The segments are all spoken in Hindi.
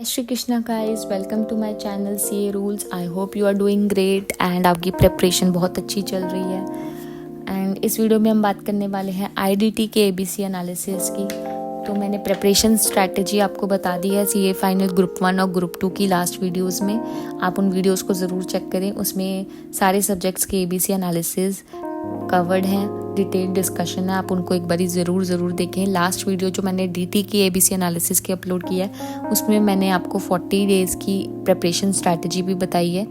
Shri Krishna guys, welcome to my channel CA rules. I hope you are doing great and आपकी प्रिपरेशन बहुत अच्छी चल रही है। एंड इस वीडियो में हम बात करने वाले हैं आईडीटी के एबीसी एनालिसिस की। तो मैंने प्रिपरेशन स्ट्रैटेजी आपको बता दी है सीए फाइनल ग्रुप 1 और ग्रुप 2 की लास्ट वीडियोस में। आप उन वीडियोस को ज़रूर चेक करें, उसमें सारे सब्जेक्ट्स के एबीसी एनालिसिस कवर्ड हैं, डिटेल डिस्कशन है। आप उनको एक बारी ज़रूर देखें। लास्ट वीडियो जो मैंने डीटी की एबीसी एनालिसिस की अपलोड किया है, उसमें मैंने आपको 40 डेज़ की प्रिपरेशन स्ट्रैटेजी भी बताई है,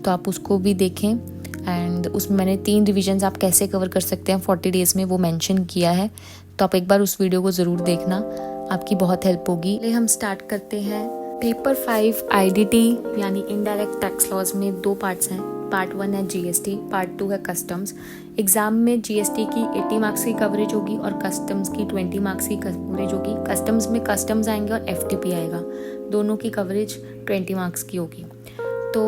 तो आप उसको भी देखें। एंड उसमें मैंने 3 रिविजन्स आप कैसे कवर कर सकते हैं 40 डेज़ में वो मेंशन किया है, तो आप एक बार उस वीडियो को ज़रूर देखना, आपकी बहुत हेल्प होगी। पहले हम स्टार्ट करते हैं। पेपर 5 आईडीटी यानी इनडायरेक्ट टैक्स लॉज में 2 पार्ट्स हैं। पार्ट 1 है जीएसटी, पार्ट 2 है कस्टम्स। एग्जाम में जीएसटी की 80 मार्क्स की कवरेज होगी और कस्टम्स की 20 मार्क्स की कवरेज होगी। कस्टम्स में कस्टम्स आएंगे और एफटीपी आएगा, दोनों की कवरेज 20 मार्क्स की होगी। तो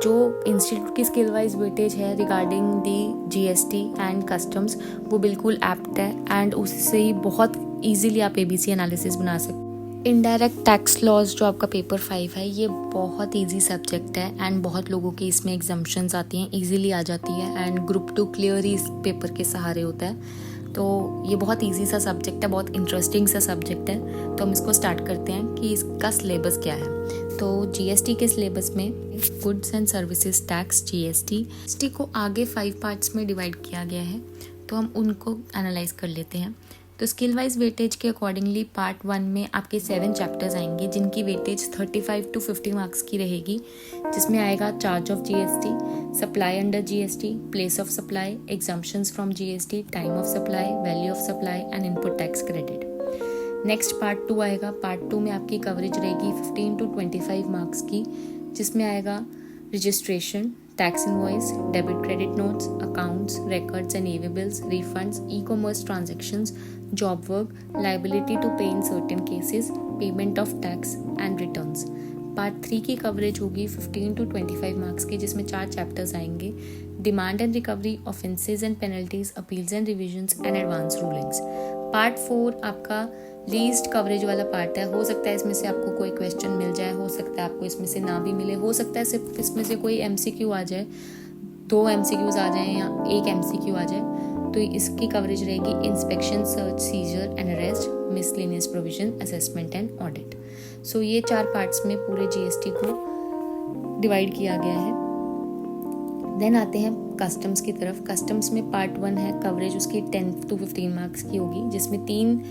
जो इंस्टीट्यूट की स्किल वाइज वेटेज है regarding the GST and customs, वो बिल्कुल एप्ट है एंड उससे ही बहुत ईजीली आप एबीसी एनालिसिस बना सकते हैं। इनडायरेक्ट टैक्स लॉज जो आपका पेपर 5 है, ये बहुत इजी सब्जेक्ट है एंड बहुत लोगों की इसमें एग्जाम्पशंस आती हैं, इजीली आ जाती है एंड ग्रुप 2 क्लियर ही इस पेपर के सहारे होता है। तो ये बहुत इजी सा सब्जेक्ट है, बहुत इंटरेस्टिंग सा सब्जेक्ट है। तो हम इसको स्टार्ट करते हैं कि इसका सिलेबस क्या है। तो जीएसटी के सिलेबस में goods and services tax GST को आगे 5 पार्ट्स में डिवाइड किया गया है, तो हम उनको एनालाइज कर लेते हैं। तो स्किल वाइज वेटेज के अकॉर्डिंगली पार्ट 1 में आपके 7 चैप्टर्स आएंगे, जिनकी वेटेज 35 to 50 मार्क्स की रहेगी, जिसमें आएगा charge of GST, supply under GST, place of supply, exemptions from GST, time of supply, value of supply and input tax credit. Next part 2 आएगा। पार्ट 2 में आपकी कवरेज रहेगी 15 to 25 मार्क्स की, जिसमें आएगा registration, tax invoice, debit credit notes, accounts, records and EV bills, refunds, e-commerce transactions, job work, liability to pay in certain cases, payment of tax and returns। Part 3 की कवरेज होगी 15 to 25 मार्क्स की, जिसमें 4 चैप्टर्स आएंगे। Demand and recovery, offences and penalties, appeals and revisions and advance rulings. Part 4 आपका लीस्ट कवरेज वाला पार्ट है। हो सकता है इसमें से आपको कोई क्वेश्चन मिल जाए, हो सकता है आपको इसमें से ना भी मिले, हो सकता है सिर्फ इसमें से कोई एमसीक्यू आ जाए, 2 एमसीक्यूज आ जाए या 1 एमसीक्यू आ जाए। तो इसकी कवरेज रहेगी inspection, search, seizure and arrest, miscellaneous provision, assessment and audit. So ये 4 पार्ट्स में पूरे जीएसटी को डिवाइड किया गया है। देन आते हैं कस्टम्स की तरफ। कस्टम्स में पार्ट 1 है, कवरेज उसकी 10 to 15 मार्क्स की होगी, जिसमें 3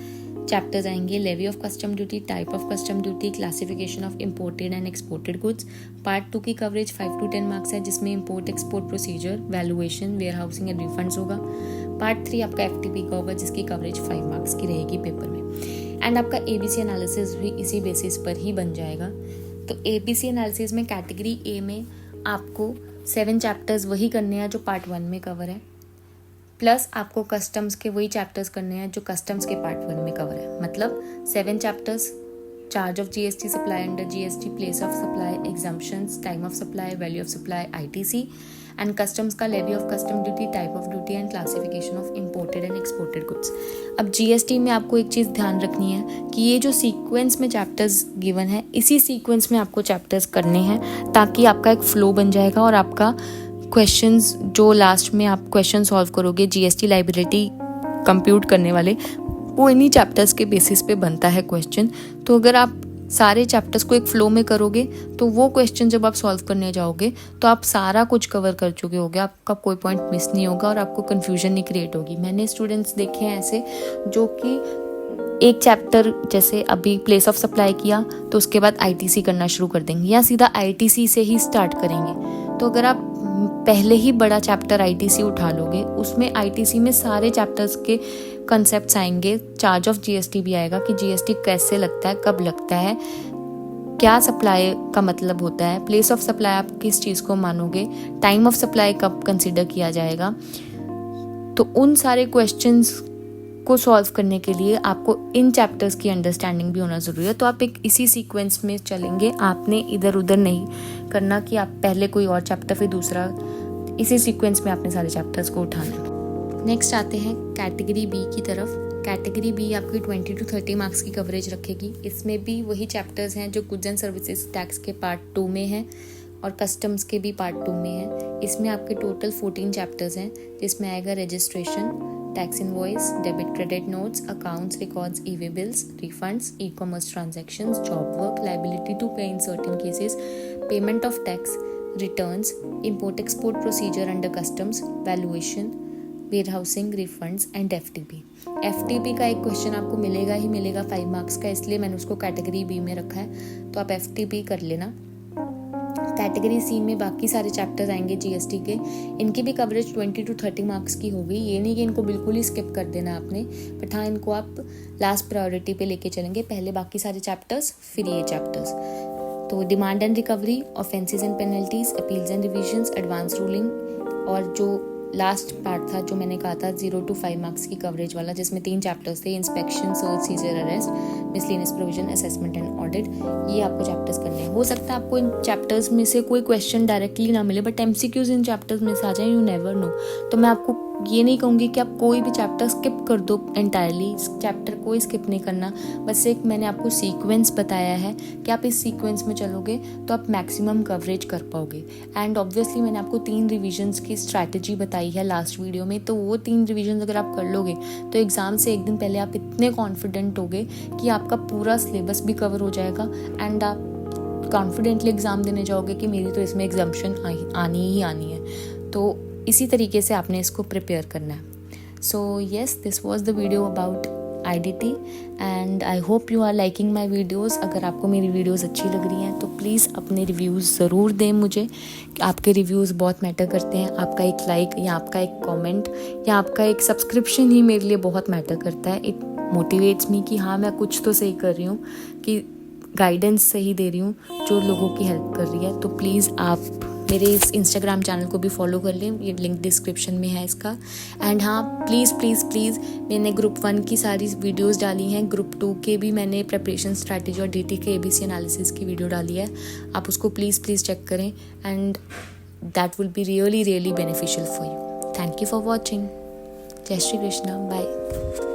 चैप्टर्स आएंगे। Levy of custom duty, type of custom duty, classification of imported and exported goods. Part 2 की कवरेज 5 to 10 मार्क्स है, जिसमें import export procedure, valuation, warehousing and refunds होगा। पार्ट 3 आपका एफटीपी का होगा, जिसकी कवरेज 5 मार्क्स की रहेगी पेपर में। एंड आपका एबीसी एनालिसिस भी इसी बेसिस पर ही बन जाएगा। तो एबीसी एनालिसिस में कैटेगरी ए में आपको 7 चैप्टर्स वही करने हैं जो पार्ट 1 में कवर है, प्लस आपको कस्टम्स के वही चैप्टर्स करने हैं जो कस्टम्स के पार्ट 1 में कवर है। मतलब 7 chapters, charge of GST, supply under GST, place of supply, exemptions, time of supply, value of supply, ITC, and customs का levy of custom duty, type of duty and classification of imported and exported goods. अब जीएसटी में आपको एक चीज़ ध्यान रखनी है कि ये जो सीक्वेंस में चैप्टर्स गिवन है, इसी सीक्वेंस में आपको चैप्टर्स करने हैं, ताकि आपका एक फ्लो बन जाएगा और आपका क्वेश्चंस जो लास्ट में आप क्वेश्चन सॉल्व करोगे जीएसटी लाइबिलिटी कंप्यूट करने वाले, वो इन्हीं चैप्टर्स के बेसिस पे बनता है क्वेश्चन। तो अगर आप सारे चैप्टर्स को एक फ्लो में करोगे तो वो क्वेश्चन जब आप सॉल्व करने जाओगे तो आप सारा कुछ कवर कर चुके होगे, आपका कोई पॉइंट मिस नहीं होगा और आपको कन्फ्यूजन नहीं क्रिएट होगी। मैंने स्टूडेंट्स देखे हैं ऐसे जो कि एक चैप्टर जैसे अभी प्लेस ऑफ सप्लाई किया तो उसके बाद आईटीसी करना शुरू कर देंगे या सीधा आईटीसी से ही स्टार्ट करेंगे। तो अगर आप पहले ही बड़ा चैप्टर आईटीसी उठा लोगे, उसमें आईटीसी में सारे चैप्टर्स के कॉन्सेप्ट्स आएंगे, चार्ज ऑफ जीएसटी भी आएगा कि जीएसटी कैसे लगता है, कब लगता है, क्या सप्लाई का मतलब होता है, प्लेस ऑफ सप्लाई आप किस चीज़ को मानोगे, टाइम ऑफ सप्लाई कब कंसिडर किया जाएगा। तो उन सारे क्वेश्चंस को सॉल्व करने के लिए आपको इन चैप्टर्स की अंडरस्टैंडिंग भी होना ज़रूरी है। तो आप एक इसी सीक्वेंस में चलेंगे, आपने इधर उधर नहीं करना कि आप पहले कोई और चैप्टर फिर दूसरा, इसी सीक्वेंस में आपने सारे चैप्टर्स को उठाना है। नेक्स्ट आते हैं कैटेगरी बी की तरफ। कैटेगरी बी आपकी 20 to 30 मार्क्स की कवरेज रखेगी। इसमें भी वही चैप्टर्स हैं जो गुड्स एंड सर्विसेज टैक्स के पार्ट 2 में हैं और कस्टम्स के भी पार्ट 2 में हैं। इसमें आपके टोटल 14 चैप्टर्स हैं, जिसमें आएगा registration, tax invoice, debit credit notes, accounts, records, e way bills, refunds, e commerce transactions, job work, liability to pay in certain cases, payment of tax, returns, import export procedure under customs, valuation, warehousing, refunds and FTP. FTP का एक क्वेश्चन आपको मिलेगा ही मिलेगा 5 मार्क्स का, इसलिए मैंने उसको कैटेगरी बी में रखा है, तो आप एफटीपी कर लेना। कैटेगरी सी में बाकी सारे चैप्टर्स आएंगे जीएसटी के, इनकी भी कवरेज 20 to 30 मार्क्स की होगी। ये नहीं कि इनको बिल्कुल ही स्किप कर देना आपने, बट हाँ इनको आप लास्ट प्रायोरिटी पे लेके चलेंगे, पहले बाकी सारे चैप्टर्स फिर ये चैप्टर्स। तो demand and recovery, offences and penalties, appeals and revisions, advance ruling, और जो लास्ट पार्ट था जो मैंने कहा था 0 to 5 मार्क्स की कवरेज वाला, जिसमें 3 चैप्टर्स थे, inspection, search, seizure, arrest, miscellaneous provision, assessment and audit. ये आपको चैप्टर्स करने हैं। हो सकता है आपको इन चैप्टर्स में से कोई क्वेश्चन डायरेक्टली ना मिले, बट एमसीक्यूज इन चैप्टर्स में से आ जाए, यू नेवर नो। तो मैं आपको ये नहीं कहूँगी कि आप कोई भी चैप्टर स्किप कर दो एंटायरली, इस चैप्टर कोई स्किप नहीं करना। बस एक मैंने आपको सीक्वेंस बताया है कि आप इस सीक्वेंस में चलोगे तो आप मैक्सिमम कवरेज कर पाओगे। एंड ऑब्वियसली मैंने आपको 3 रिविजन्स की स्ट्रैटेजी बताई है लास्ट वीडियो में, तो वो 3 रिविजन्स अगर आप कर लोगे तो एग्ज़ाम से एक दिन पहले आप इतने कॉन्फिडेंट होगे कि आपका पूरा सिलेबस भी कवर हो जाएगा एंड आप कॉन्फिडेंटली एग्ज़ाम देने जाओगे कि मेरी तो इसमें एग्जाम्पशन आनी ही आनी है। तो इसी तरीके से आपने इसको प्रिपेयर करना है। So yes, this was the video about IDT and I hope you are liking my videos. अगर आपको मेरी वीडियोज़ अच्छी लग रही हैं तो प्लीज़ अपने रिव्यूज़ ज़रूर दें मुझे, आपके रिव्यूज़ बहुत मैटर करते हैं। आपका एक लाइक या आपका एक कमेंट या आपका एक सब्सक्रिप्शन ही मेरे लिए बहुत मैटर करता है। इट मोटिवेट्स मी कि हाँ मैं कुछ तो सही कर रही हूँ, कि गाइडेंस सही दे रही हूँ जो लोगों की हेल्प कर रही है। तो प्लीज़ आप मेरे इस इंस्टाग्राम चैनल को भी फॉलो कर लें, ये लिंक डिस्क्रिप्शन में है इसका। एंड हाँ प्लीज़ प्लीज़ प्लीज़, मैंने ग्रुप 1 की सारी वीडियोस डाली हैं, ग्रुप 2 के भी मैंने प्रिपरेशन स्ट्रैटेजी और DT के ABC एनालिसिस की वीडियो डाली है, आप उसको प्लीज़ प्लीज़ चेक करें and that will be really really beneficial for you. Thank you for watching. जय श्री कृष्णा, बाय।